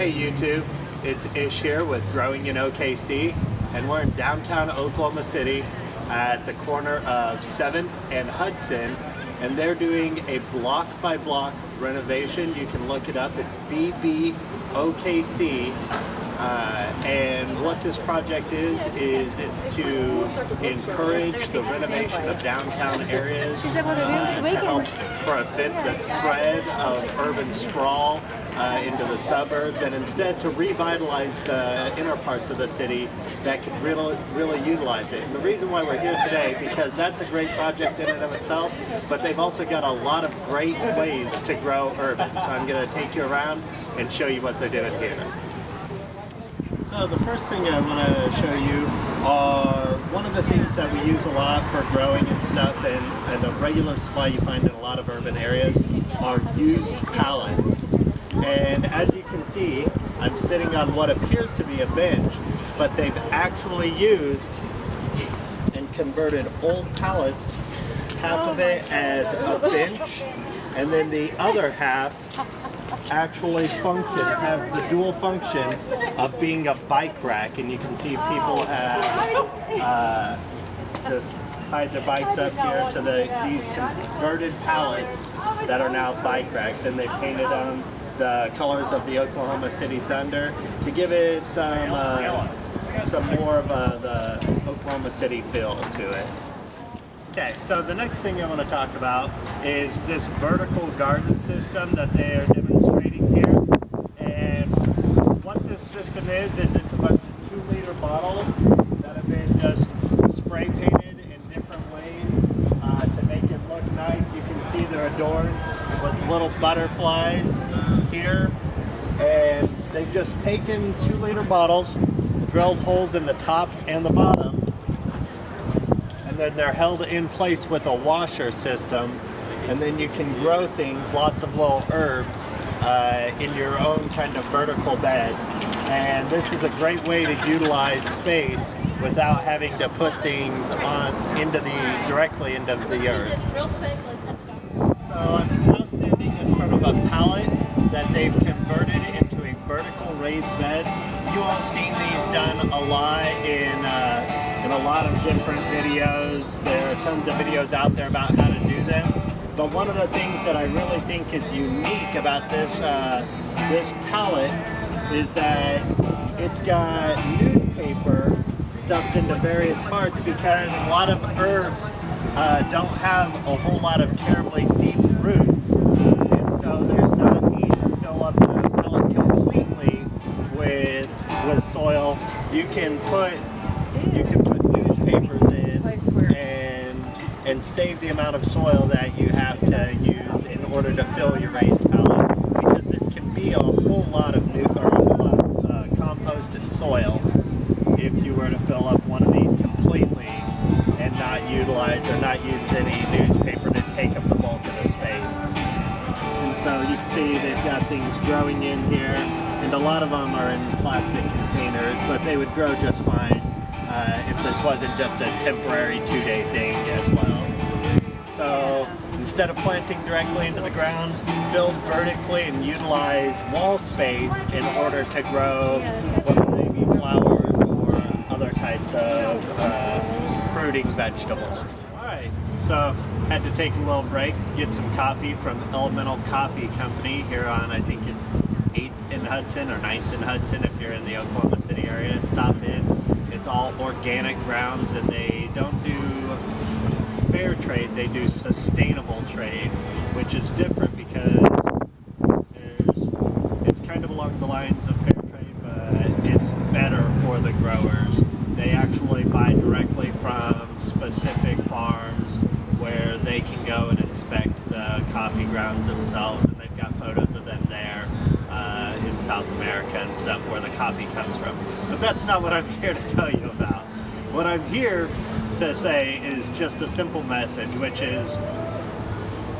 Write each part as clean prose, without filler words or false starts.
Hey YouTube, it's Ish here with Growing in OKC, and we're in downtown Oklahoma City at the corner of 7th and Hudson, and they're doing a block by block renovation. You can look it up, it's BBOKC. And what this project is it's to encourage the renovation of downtown areas to help prevent the spread of urban sprawl into the suburbs, and instead to revitalize the inner parts of the city that could really utilize it. And the reason why we're here today, because that's a great project in and of itself, but they've also got a lot of great ways to grow urban. So I'm going to take you around and show you what they're doing here. So the first thing I want to show you are one of the things that we use a lot for growing and stuff, and a regular supply you find in a lot of urban areas are used pallets. And as you can see, I'm sitting on what appears to be a bench, but they've actually used and converted old pallets, half of it as a bench, and then the other half actually has the dual function of being a bike rack. And you can see people have just tied their bikes up here to these converted pallets that are now bike racks, and they painted on the colors of the Oklahoma City Thunder to give it some more of the Oklahoma City feel to it. Okay, so the next thing I want to talk about is this vertical garden system that they are demonstrating here. And what this system is it's a bunch of 2-liter bottles that have been just spray painted in different ways to make it look nice. You can see they're adorned with little butterflies here. And they've just taken 2-liter bottles, drilled holes in the top and the bottom, and then they're held in place with a washer system, and then you can grow things, lots of little herbs, in your own kind of vertical bed. And this is a great way to utilize space without having to put things directly into the earth. So I'm now standing in front of a pallet that they've converted into a vertical raised bed. You all seen these done a lot in a lot of different videos. There are tons of videos out there about how to do them. But one of the things that I really think is unique about this pallet is that it's got newspaper stuffed into various parts, because a lot of herbs don't have a whole lot of terribly deep roots. And so there's no need to fill up the pallet completely with soil. You can put newspapers in and save the amount of soil that you have to use in order to fill your raised pallet, because this can be a whole lot of compost and soil if you were to fill up one of these completely and not utilize or not use any newspaper to take up the bulk of the space. And so you can see they've got things growing in here, and a lot of them are in plastic containers, but they would grow just fine if this wasn't just a temporary 2-day thing as well. So instead of planting directly into the ground, build vertically and utilize wall space in order to grow whether they be flowers or other types of fruiting vegetables. Alright, so had to take a little break, get some coffee from Elemental Coffee Company here on, I think it's 8th and Hudson or 9th and Hudson if you're in the Oklahoma City area. Stop in. It's all organic grounds, and they don't do fair trade, they do sustainable trade, which is different because it's kind of along the lines of fair trade, but it's better for the growers. They actually buy directly from specific farms where they can go and inspect the coffee grounds themselves, and they've got photos of them there in South America and stuff where the coffee comes from. But that's not what I'm here to tell you about. What I'm here to say is just a simple message, which is,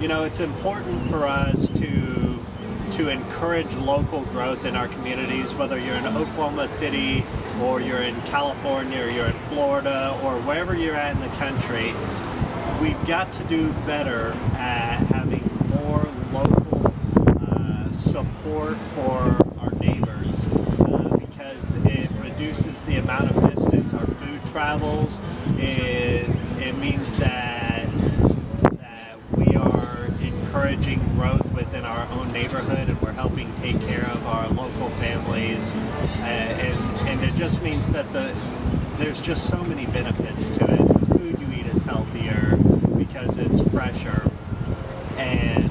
you know, it's important for us to encourage local growth in our communities, whether you're in Oklahoma City or you're in California or you're in Florida or wherever you're at in the country. We've got to do better at having more local support for our neighbors travels. It means that we are encouraging growth within our own neighborhood, and we're helping take care of our local families, and it just means that there's just so many benefits to it. The food you eat is healthier because it's fresher, and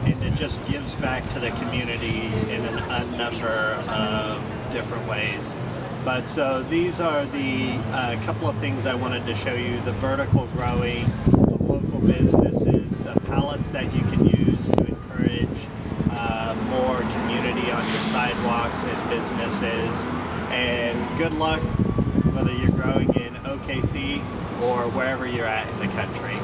it just gives back to the community in a number of different ways. But so these are the couple of things I wanted to show you: the vertical growing, the local businesses, the pallets that you can use to encourage more community on your sidewalks and businesses. And good luck whether you're growing in OKC or wherever you're at in the country.